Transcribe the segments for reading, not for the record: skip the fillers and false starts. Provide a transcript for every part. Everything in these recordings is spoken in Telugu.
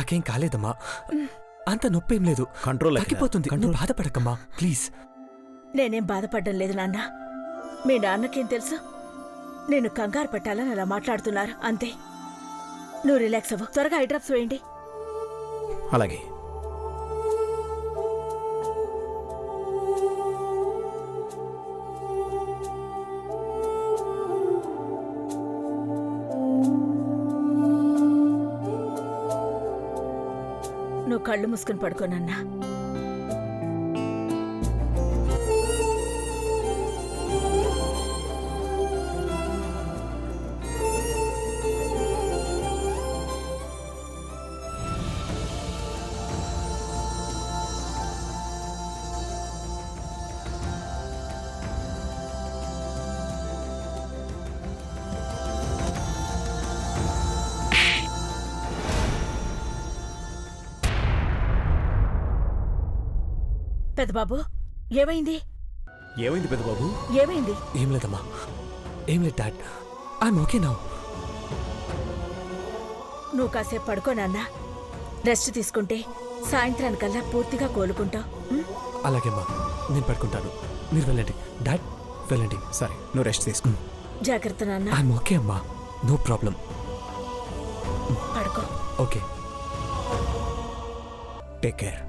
నాకేం కాలేదమ్మా, అంత నొప్పేం లేదు, కంట్రోల్ తగ్గిపోతుంది. నువ్వు బాధపడకమ్మా ప్లీజ్. నేనేం బాధపడ్డం లేదు నాన్న. మీ నాన్నకేం తెలుసు? నేను కంగారు పెట్టాలని అలా మాట్లాడుతున్నారు అంతే. నువ్వు రిలాక్స్ అవ్వు, త్వరగా ఐ డ్రాప్స్ వేయండి. అలాగే. నువ్వు కళ్ళు మూసుకుని పడుకోనన్నా. పెద్దబాబు ఏమైంది? ఏమైంది పెద్దబాబు? ఏమైంది? ఏం లేదమ్మా, ఏం లేదు డాడ్, ఐఎమ్ ఓకే నౌ. నువ్వు కాసేపు పడుకోనన్నా. రెస్ట్ తీసుకుంటే సాయంత్రానికల్లా పూర్తిగా కోలుకుంటావు. అలాగేమ్మా, నేను పడుకుంటాను, మీరు వెళ్ళండి. డాడ్ వెళ్ళండి. సరే, నువ్వు రెస్ట్ తీసుకో. జాగ్రత్త నాన్న. ఐఎమ్ ఓకే అమ్మా, నో ప్రాబ్లం. పడుకో. Okay, take care.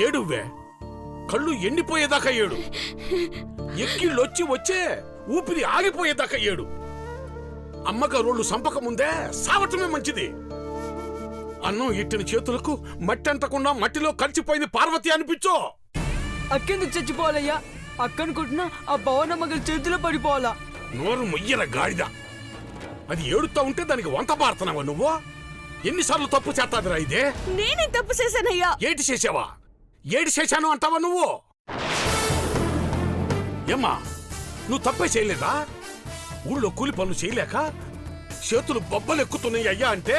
ఏడువే, కళ్ళు ఎండిపోయేదాకా ఏడు, ఎక్కిళ్ళొచ్చి వచ్చే ఊపిరి ఆగిపోయేదాకా ఏడు. అమ్మగారోళ్ళు సంపక ముందే సావటమే మంచిది. అన్నం ఇట్టిన చేతులకు మట్టి అంటకుండా మట్టిలో కలిసిపోయింది పార్వతి అనిపించో. అక్కెందుకు చచ్చిపోవాలయ్యా? అక్కనుకుంటున్నా ఆ భవనమ్మగల చేతిలో పడిపోవాలా? నోరు మొయ్యర గాడిద. అది ఏడుతా ఉంటే దానికి వంత పారుతున్నావా నువ్వు? ఎన్నిసార్లు తప్పు చేస్తాదిరా ఇదే? నేనే తప్పు చేశానయ్యా. ఏటి చేసావా? ఏడి చేశాను అంటావా నువ్వు? ఏమ్మా, నువ్వు తప్పే చేయలేదా? ఊళ్ళో కూలి పనులు చేయలేక చేతులు బొబ్బలు ఎక్కుతున్నాయి అయ్యా అంటే,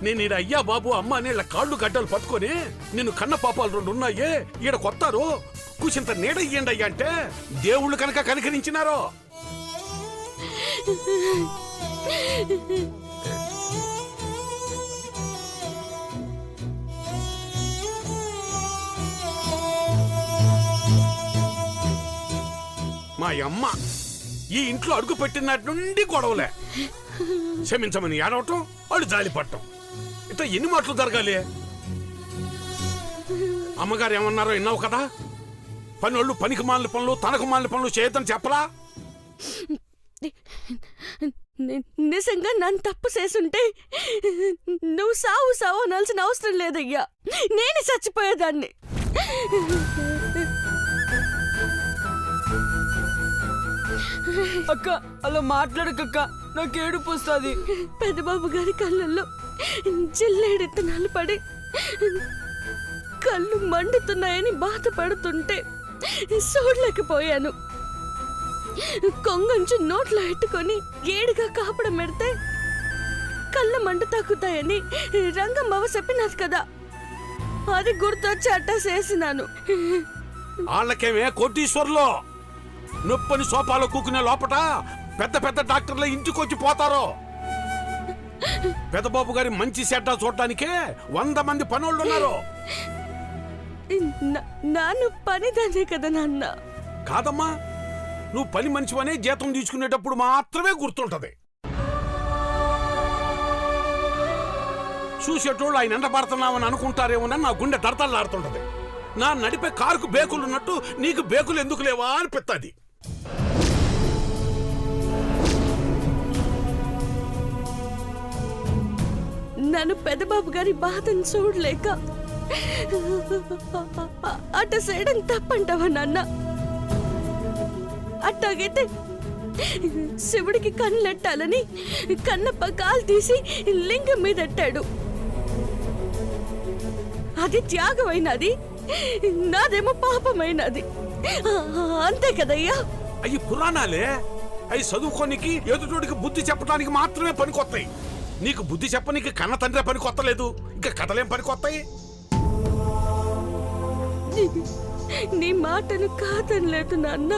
నేను ఈడ అయ్యా బాబు అమ్మ అనే కాళ్ళు గడ్డలు పట్టుకొని నిన్ను కన్న పాపాలు 2 ఉన్నాయి ఈడ కొత్తారు కూసింత నీడ ఇయ్యండి అయ్యా అంటే దేవుళ్ళు కనుక కనికరించినారో. మా అమ్మ ఈ ఇంట్లో అడుగు పెట్టినట్టు నుండి గొడవలే. క్షమించమని ఏడవటం, వాళ్ళు జాలి పట్టం, ఇట్లా ఎన్ని మాటలు జరగాలి? అమ్మగారు ఏమన్నారో విన్నావు కదా, పనోళ్ళు పనికి మాలిన పనులు తనకు మాలిన పనులు చేయొద్దని చెప్పలా? నిజంగా నన్ను తప్పు చేసుంటే నువ్వు సావు సావు అనాల్సిన అవసరం లేదయ్యా. నేనే చచ్చిపోయేదాన్ని. అక్క అలా మాట్లాడకక్క, నాకు ఏడుపు వస్తుంది. పెద్దబాబు గారి కళ్ళల్లో జిల్లేడెత్తనాలు పడి కళ్ళు మండుతున్నాయని బాధపడుతుంటే చూడలేకపోయాను. కొంగంచు నోట్లో ఎట్టుకొని ఏడుగా కాపడం పెడితే కళ్ళ మంట తాకుతాయని రంగమ్మవ చెప్పినది కదా, అది గుర్తొచ్చి అట్టా చేసినాను. వాళ్ళకేమే కోటీశ్వర్లో నొప్పని సోఫాలో కూకునే లోపట పెద్ద పెద్ద డాక్టర్ల ఇంటికొచ్చి పోతారో. పెద్దబాబు గారి మంచి సెడ్డా చూడటానికే 100 మంది పనోళ్ళు ఉన్నారు. నాను పనిదానే కదా నాన్న. కాదమ్మా, నువ్వు పని మనిషివనే జీతం తీసుకునేటప్పుడు మాత్రమే గుర్తుంటది. చూసేటోళ్ళు ఆయన ఎండబడుతున్నామని అనుకుంటారేమోనని నా గుండె దడతలాడుతుంటది. నా నడిపే కారుకు బేకులున్నట్టు నీకు బేకులు ఎందుకు లేవా అనిపిస్తుంది. నన్ను పెదబాబు గారి బాధను చూడలేక అట్ట చేయడం తప్పంటావా నాన్న? అట్టాగైతే శివుడికి కళ్ళెట్టాలని కన్నప్ప కాలు తీసి లింగం మీద ఎట్టాడు. అది త్యాగమైనది, నాదేమో పాపమైనది. అంతే కదయ్యా. అయ్యి పురాణాలే. అవి చదువుకోనికి ఎదుటోడికి బుద్ధి చెప్పడానికి మాత్రమే పనికొస్తాయి. నీకు బుద్ధి చెప్పనీకి కన్న తండ్రి పని కొత్తలేదు, ఇంకా కథలేం పని కొత్తాయి? నీ మాటను కాదనలేదు నాన్న.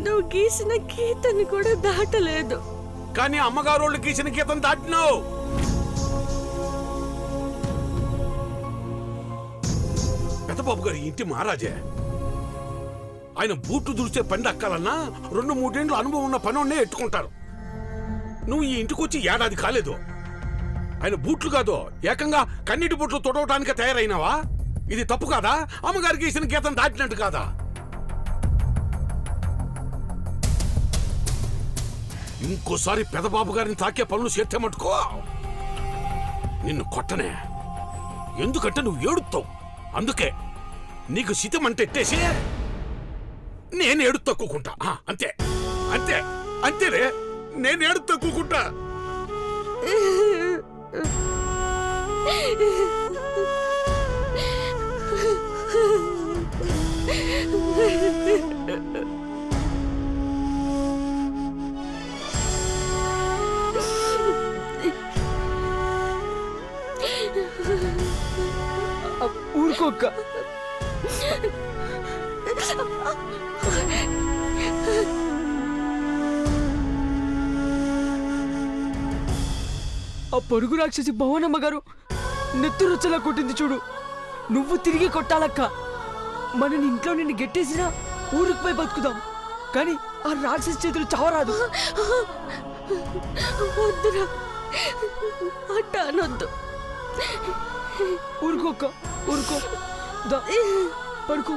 నువ్వు గీసిన గీతను కూడా దాటలేదు. కానీ అమ్మగారోళ్ళు గీసిన గీతం దాటినావు. పెద్దబాబు గారి ఇంటి మహారాజే. ఆయన బూట్లు దుడిచే పని దక్కాలన్నా 2-3 ఏళ్ళు అనుభవం ఉన్న పనోన్నే ఎట్టుకుంటారు. నువ్వు ఈ ఇంటికి వచ్చి ఏడాది కాలేదు. ఆయన బూట్లు కాదో ఏకంగా కన్నీటి బూట్లు తొడవటానికి తయారైనావా? ఇది తప్పు కాదా? అమ్మగారికి గీసిన గీతం దాటినట్టు కాదా? ఇంకోసారి పెదబాబు గారిని తాకే పనులు చేస్తే మట్టుకో నిన్ను కొట్టనే. ఎందుకంటే నువ్వు ఏడుస్తావు. అందుకే నీకు శితం ఎట్టేసి నేను ఏడు తక్కుకుంటా. అంతే అంతే అంతేరే, నేను ఏడు తక్కుకుంటా. ఊరుకోక్క. ఆ పొరుగు రాక్షసి భవనమ్మ గారు నెత్తురుచ్చలా కొట్టింది చూడు. నువ్వు తిరిగి కొట్టాలక్క. మనని ఇంట్లో నిన్ను గెట్టేసినా ఊరికి పోయి బతుకుదాం, కానీ ఆ రాక్షసి చేతులు చావరాదు. వద్దురా, అట్ట అనొద్దు. ఊరుకోక్క, ఊరుకో. దా, పడుకో.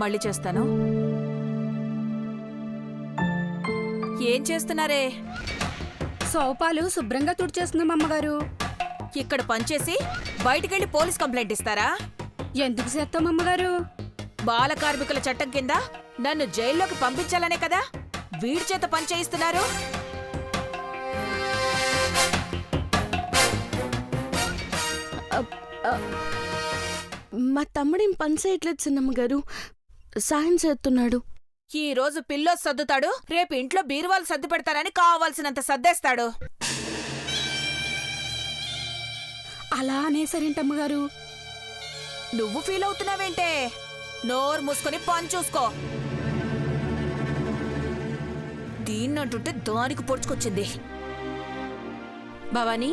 మళ్ళీ చేస్తాను. ఏం చేస్తున్నారే? సోపాలు శుభ్రంగా తుడిచేస్తున్నాం అమ్మగారు. ఇక్కడ పనిచేసి బయటికెళ్ళి పోలీస్ కంప్లైంట్ ఇస్తారా? ఎందుకు చేస్తాం అమ్మగారు? బాల కార్మికుల చట్టం కింద నన్ను జైల్లోకి పంపించాలనే కదా వీడి చేత పని చేయిస్తున్నారు. మా తమ్ముడేం పని చేయట్లేదు చిన్నమ్మ గారు, సాయం చేస్తున్నాడు. ఈ రోజు పిల్లో సర్దుతాడు, రేపు ఇంట్లో బీరువాలు సర్దు పెడతారని కావాల్సినంత సర్దేస్తాడు. అలా అనేసరేంటమ్మగారు? నువ్వు ఫీల్ అవుతున్నావేంటే? నోరు మూసుకొని పని చూసుకో. దీన్నంటుంటే దానికి పొడుచుకొచ్చింది. భవానీ,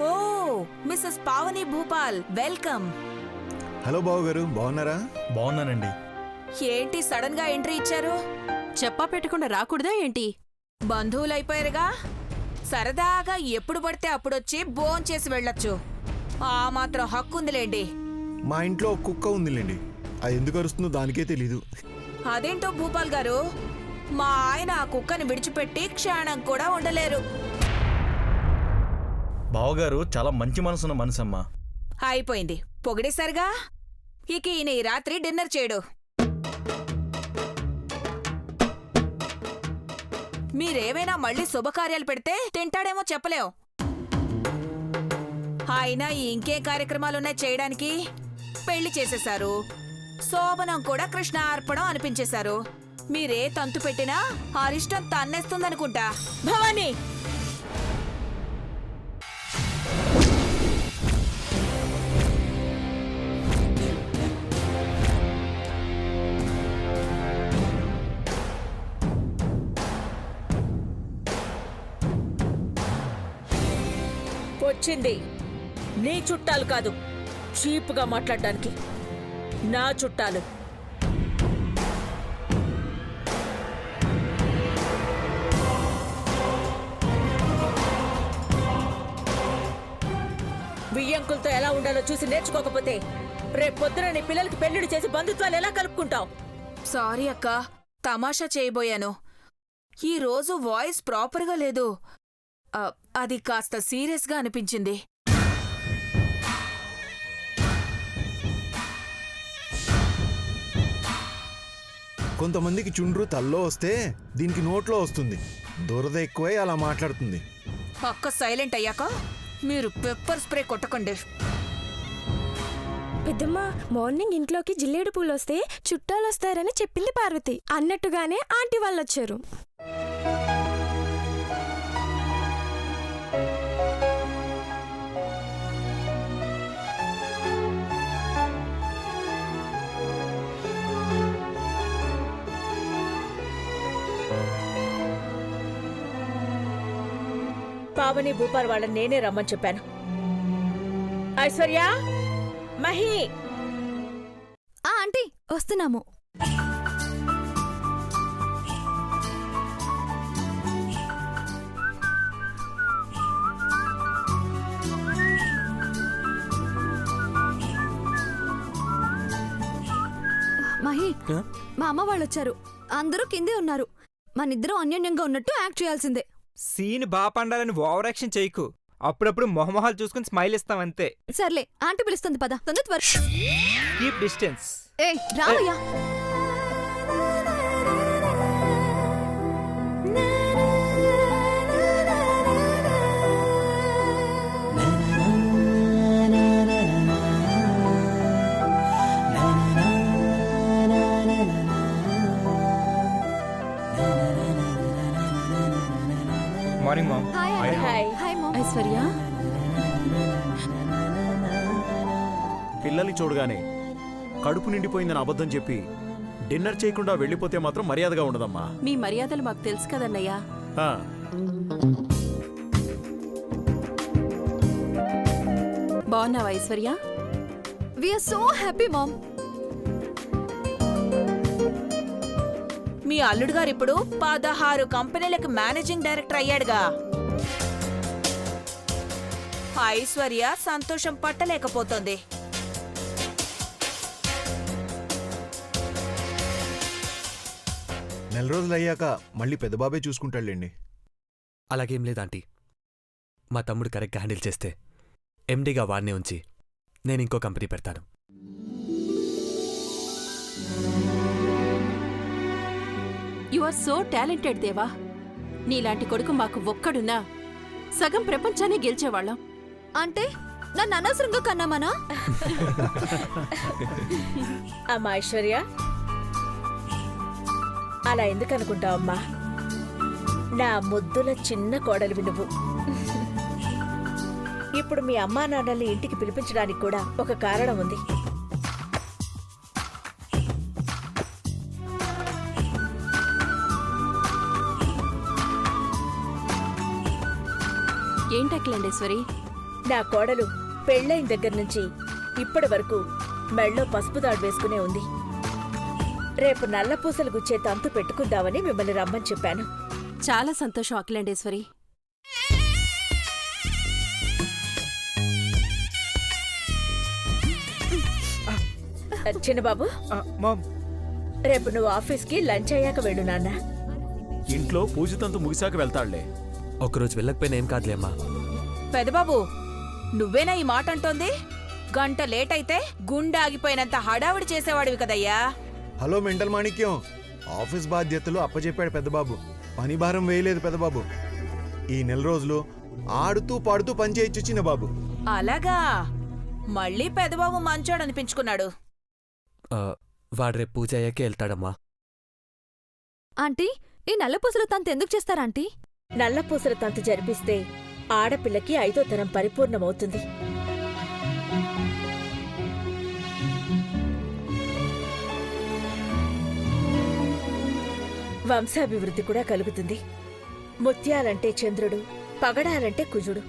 ఓ missus Pavani Bhupal, welcome. Hello బావగారు, బాగున్నారా? బాగున్నానండి. ఏంటి సడన్ గా ఎంట్రీ ఇచ్చారు? చెప్పా పెట్టకుండా రాకూడదా ఏంటి? బంధువులైపోయారుగా, సరదాగా ఎప్పుడు పడితే అప్పుడొచ్చి భోంచేసి వెళ్ళొచ్చు. ఆ మాత్రం హక్కుందిలేండి. మా ఇంట్లో ఒక కుక్క ఉందిలేండి, అది ఎందుకు అరుస్తుందో దానికే తెలీదు. అదేంటో భూపాల్ గారు, మా ఆయన ఆ కుక్కని విడిచిపెట్టి క్షణం కూడా ఉండలేరు. బావగారు చాలా మంచి మనసున్న మనసమ్మా. అయిపోయింది, పొగిడేసరిగా. ఇక ఈయన ఈ రాత్రి డిన్నర్ చేయడు. మీరేమైనా మళ్ళీ శుభకార్యాలు పెడితే తింటాడేమో చెప్పలేం. అయినా ఇంకే కార్యక్రమాలున్నాయి చేయడానికి? పెళ్లి చేసేశారు, శోభనం కూడా కృష్ణార్పణం అనిపించేశారు. మీరే తంతు పెట్టినా అరిష్టం తన్నేస్తుందనుకుంటా. భవానీ, వచ్చింది నీ చుట్టాలు కాదు చీప్గా మాట్లాడడానికి, నా చుట్టాలు. బియ్యంకులతో ఎలా ఉండాలో చూసి నేర్చుకోకపోతే రేపొద్దున నీ పిల్లలకి పెళ్లిడు చేసి బంధుత్వాలు ఎలా కలుపుకుంటావు? సారీ అక్క, తమాషా చేయబోయాను. ఈ రోజు వాయిస్ ప్రాపర్గా లేదు. అది కాస్త సీరియస్గా అనిపించింది. కొంతమందికి చుండ్రు తల్లో వస్తే దీనికి నోట్లో వస్తుంది. దురద ఎక్కువై అలా మాట్లాడుతుంది. అక్క సైలెంట్ అయ్యాక మీరు పెప్పర్ స్ప్రే కొట్టకండి. పెద్దమ్మ, మార్నింగ్ ఇంట్లోకి జిల్లేడు పూలు వస్తే చుట్టాలు వస్తారని చెప్పింది పార్వతి. అన్నట్టుగానే ఆంటీ వాళ్ళు వచ్చారు. పావని భూపాల్ వాళ్ళని నేనే రమ్మని చెప్పాను. ఐశ్వర్య, మహి. ఆంటీ వస్తున్నాము. మహి, మా అమ్మ వాళ్ళు వచ్చారు. అందరూ కిందే ఉన్నారు. మనిద్దరం అన్యోన్యంగా ఉన్నట్టు యాక్ట్ చేయాల్సిందే. సీన్ బాగా పండాలని ఓవర్ యాక్షన్ చేయకు. అప్పుడప్పుడు మొహమొహాలు చూసుకుని స్మైల్ ఇస్తాం అంతే. సర్లే, ఆంటీ పిలుస్తుంది పద. తొందర త్వర. Keep distance. ఏ రావయ్యా. Morning mom. Hi hi. Hi mom. Aishwarya, పిల్లల్ని చూడగానే కడుపు నిండిపోయిందని అబద్ధం చెప్పి డిన్నర్ చేయకుండా వెళ్ళిపోతే మాత్రం మర్యాదగా ఉండదమ్మా. మీ మర్యాదలు మాకు తెలుసు కదన్నయ్యా. ఆ, బాగున్నావా Aishwarya? We are so happy mom. మీ అల్లుడు గారు ఇప్పుడు 16 కంపెనీలకు మేనేజింగ్ డైరెక్టర్ అయ్యాడుగా. ఐశ్వర్య సంతోషం పట్టలేకపోతోంది. నెల రోజులు అయ్యాక మళ్ళీ పెద్ద బాబే చూసుకుంటాడులేండి. అలాగేం లేదు ఆంటీ. మా తమ్ముడు కరెక్ట్గా హ్యాండిల్ చేస్తే ఎండీగా వాడినే ఉంచి నేను ఇంకో కంపెనీ పెడతాను. యు ఆర్ సో టాలెంటెడ్ దేవా. నీలాంటి కొడుకు మాకు ఒక్కడున్నా సగం ప్రపంచాన్ని గెలిచేవాళ్ళం. అంటే నన్ను అనవసరంగా కన్నామనా? అమ్మా ఐశ్వర్య, అలా ఎందుకు అనుకుంటావమ్మా? నా ముద్దుల చిన్న కోడలివి నువ్వు. ఇప్పుడు మీ అమ్మా నాన్నల్ని ఇంటికి పిలిపించడానికి కూడా ఒక కారణం ఉంది. ఏంటక్లండేశ్వరి? నా కోడలు పెళ్ళైన దగ్గర నుంచి ఇప్పటి వరకు మెళ్ళో పసుపు దాడు వేసుకునే ఉంది. రేపు నల్లపూసలు గుచ్చే తంతు పెట్టుకుందామని మిమ్మల్ని రమ్మని చెప్పాను. చాలా సంతోషం అఖిలండేశ్వరి. చిన్నబాబు, మామ్, రేపు నువ్వు ఆఫీస్కి లంచ్ అయ్యాక వెళ్ళు నాన్న. ఇంట్లో పూజతంతు ముగిశాక వెళ్తాడులే. ఒక్కరోజు వెళ్ళకపోయినా ఏం కాదులే అమ్మా. పెదబాబు, నువ్వేనా ఈ మాట అంటోంది? గంట లేట్ అయితే గుండె ఆగిపోయినంత హడావిడి చేసేవాడివి కదయ్యా. హలో మెంటల్ మాణిక్యం, ఆఫీస్ బాధ్యతలు అప్పచెప్పాడు పెద్దబాబు. పని భారం వేయలేదు పెద్దబాబు. ఈ నెల రోజులు ఆడుతూ పాడుతూ పని చేయొచ్చు చిన్నబాబు. అలాగా? మళ్ళీ పెదబాబు మంచోడనిపించుకున్నాడు. వాడు రేపు పూజ అయ్యాకే వెళ్తాడమ్మా. ఆంటీ, ఈ నల్లపూసలు తంత ఎందుకు చేస్తారా ఆంటీ? నల్లపూసల తంతు జరిపిస్తే ఆడపిల్లకి 5వ తరం పరిపూర్ణమవుతుంది. వంశాభివృద్ధి కూడా కలుగుతుంది. ముత్యాలంటే చంద్రుడు, పగడాలంటే కుజుడు.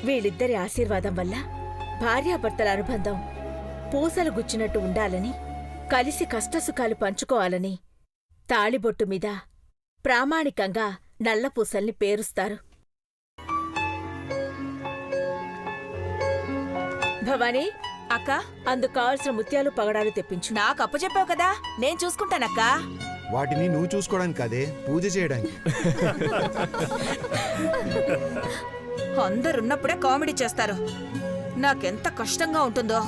వీళ్ళిద్దరి ఆశీర్వాదం వల్ల భార్యాభర్తల అనుబంధం పూసలు గుచ్చినట్టు ఉండాలని, కలిసి కష్టసుఖాలు పంచుకోవాలని తాళిబొట్టు మీద ప్రామాణికంగా నల్లపూసల్ని పేరుస్తారు. భవానీ, అక్క, అందుకు కావలసిన ముత్యాలు పగడాలు తెప్పించు. నాకు అప్పచెప్పావు కదా, నేను చూసుకుంటానక్కా. వాటిని నువ్వు చూసుకోవడానికి కాదే, పూజ చేయడానికి. అందరున్నప్పుడే కామెడీ చేస్తారు. నాకెంత కష్టంగా ఉంటుందో.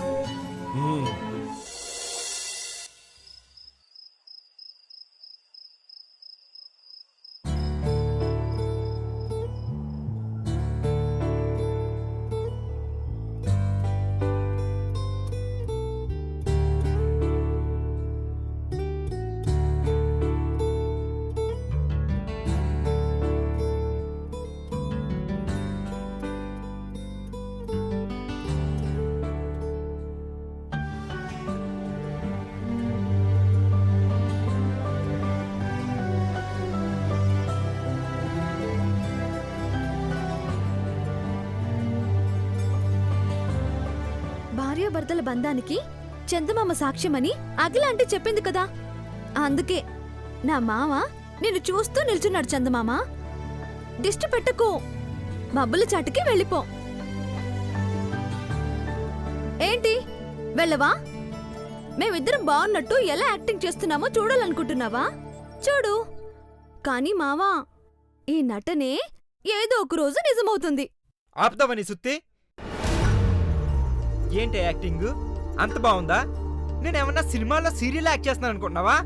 భార్యాభర్తల బంధానికి చందమామ సాక్ష్యమని అఖిలాంటి చెప్పింది కదా, అందుకే నా మామ నిన్ను చూస్తూ నిల్చున్నాడు. చందమామ, దిష్టి పెట్టకు, మబ్బుల చాటుకి వెళ్ళిపో. ఏంటి వెళ్ళవా? మేమిద్దరం బాగున్నట్టు ఎలా యాక్టింగ్ చేస్తున్నామో చూడాలనుకుంటున్నావా? చూడు. కానీ మావా, ఈ నటనే ఏదో ఒక రోజు నిజమవుతుంది. ఆపుతావని సుత్తి. ఏంటి యాక్టింగ్ అంత బాగుందా? నేనేమన్నా సినిమాల్లో సీరియల్ యాక్ట్ చేస్తున్నాను అనుకుంటున్నావా?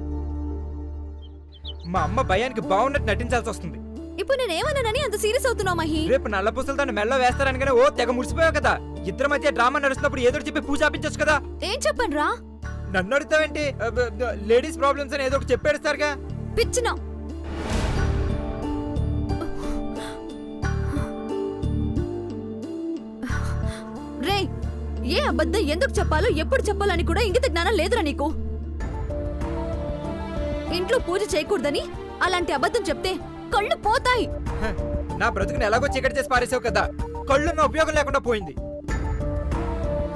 మా అమ్మ భయానికి బాగున్నట్టు నటించాల్సి వస్తుంది. ఇప్పుడు నేనేమన్నానని అంత సీరియస్ అవుతున్నావు మహి? రేపు నల్ల పూసలతో మెల్లో వేస్తారనగానే ఓ తెగ ముడిసిపోయావు కదా. ఇద్దరి మధ్య డ్రామా నడుస్తున్నప్పుడు ఏదో చెప్పి పూజ ఆపించచ్చు కదా. ఏం చెప్పను రా? నన్ను అడుగుతావేంటి? లేడీస్ ప్రాబ్లమ్స్ అని ఏదో ఒకటి చెప్పేస్తారుగా. పిచ్చినా. రే, ఏ అబద్ధం ఎందుకు చెప్పాలో ఎప్పుడు చెప్పాలని కూడా ఇంగిత జ్ఞానం లేదురా నీకు. ఇంట్లో పూజ చేయకూడదని అలాంటి అబద్ధం చెప్తే కళ్ళు పోతాయి. నా బ్రతుకుని ఎలాగో చీకటి చేసి పారేసావు కదా. కళ్ళున్న ఉపయోగం లేకుండా పోయింది.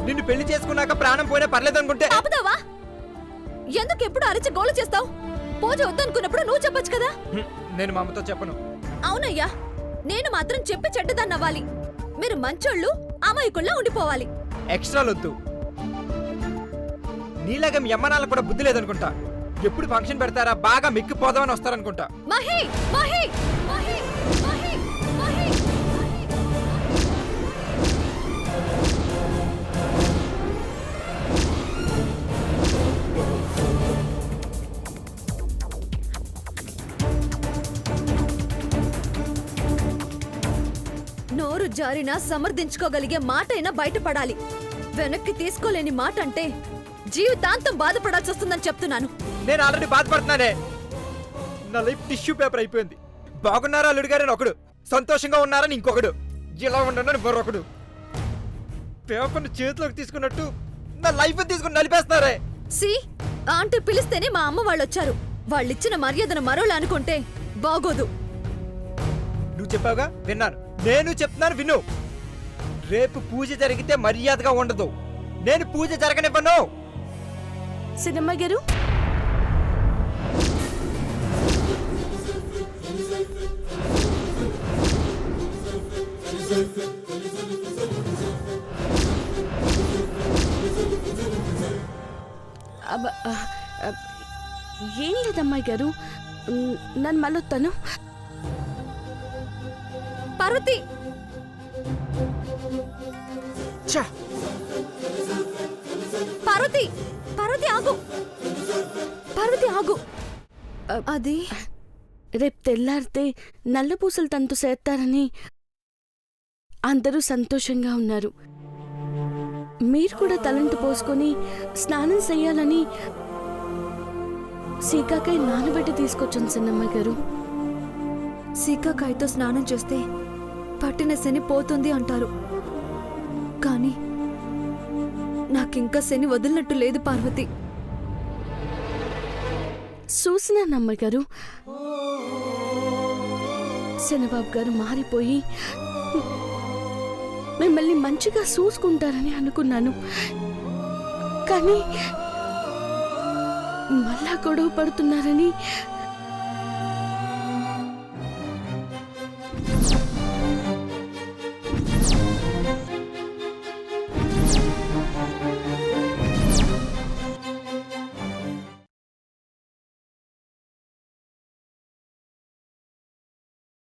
నిన్ను పెళ్లి చేసుకున్నాక ప్రాణం పోయినా పర్లేదనుకుంటే ఆపుతావా? ఎందుకు ఎప్పుడు అరిచి గోలు చేస్తావు? పూజ వద్దనుకున్నప్పుడు నువ్వు చెప్పొచ్చు కదా. నేను మా అమ్మతో చెప్పను. అవునయ్యా, నేను మాత్రం చెప్పి చెడ్డదాన్నవ్వాలి. మీరు మంచోళ్ళు అమాయకుల్లా ఉండిపోవాలి. ఎక్స్ట్రాలొద్దు. నీలాగా మీ అమ్మనాలకు కూడా బుద్ధి లేదనుకుంటా. ఎప్పుడు ఫంక్షన్ పెడతారా బాగా మిక్కిపోదామని వస్తారనుకుంటా. మహి, మహి, మహి, మహి, మహి. నోరు జారినా సమర్థించుకోగలిగే మాట అయినా బయటపడాలి. వెనక్కి తీసుకోలేని మాట అంటే జీవితాంతం బాధపడాల్సి వస్తుందని చెప్తున్నాను. నేను ఆల్రెడీ బాధపడుతున్నానే. నా లైఫ్ టిష్యూ పేపర్ అయిపోయింది. బాగున్నారా అల్లుడు గారని ఒకడు, సంతోషంగా ఉన్నారని ఇంకొకడు, ఇలా ఉండనని మరొకడు. పేపర్ను చేతిలోకి తీసుకున్నట్టు నా లైఫ్ తీసుకుని నలిపేస్తారే. సి ఆంటీ పిలిస్తేనే మా అమ్మ వాళ్ళు వచ్చారు. వాళ్ళిచ్చిన మర్యాదను మరోలా అనుకుంటే బాగోదు. నువ్వు చెప్పావుగా, విన్నాను. నేను చెప్తున్నాను, విను. రేపు పూజ జరిగితే మర్యాదగా ఉండదు. నేను పూజ జరగనివ్వను. సినిమా గారు, ఏం లేదమ్మాయి గారు, నన్ను మళ్ళొత్తాను. పార్వతి, పార్వతి, పార్వతి ఆగు, పార్వతి ఆగు. అది రేపు తెల్లారితే నల్లపూసలు తంతు చేస్తారని అందరూ సంతోషంగా ఉన్నారు. మీరు కూడా తలంటు పోసుకొని స్నానం చెయ్యాలని సీకాకాయ నానబెట్టి తీసుకొచ్చాను చిన్నమ్మ గారు. సీకాకాయతో స్నానం చేస్తే పట్టిన శని పోతుంది అంటారు. కానీ నాకింకా శని వదిలినట్టు లేదు పార్వతి. చూసినానమ్మ గారు, శనబాబు గారు మారిపోయి మిమ్మల్ని మంచిగా చూసుకుంటారని అనుకున్నాను. కానీ మళ్ళా గొడవ పడుతున్నారని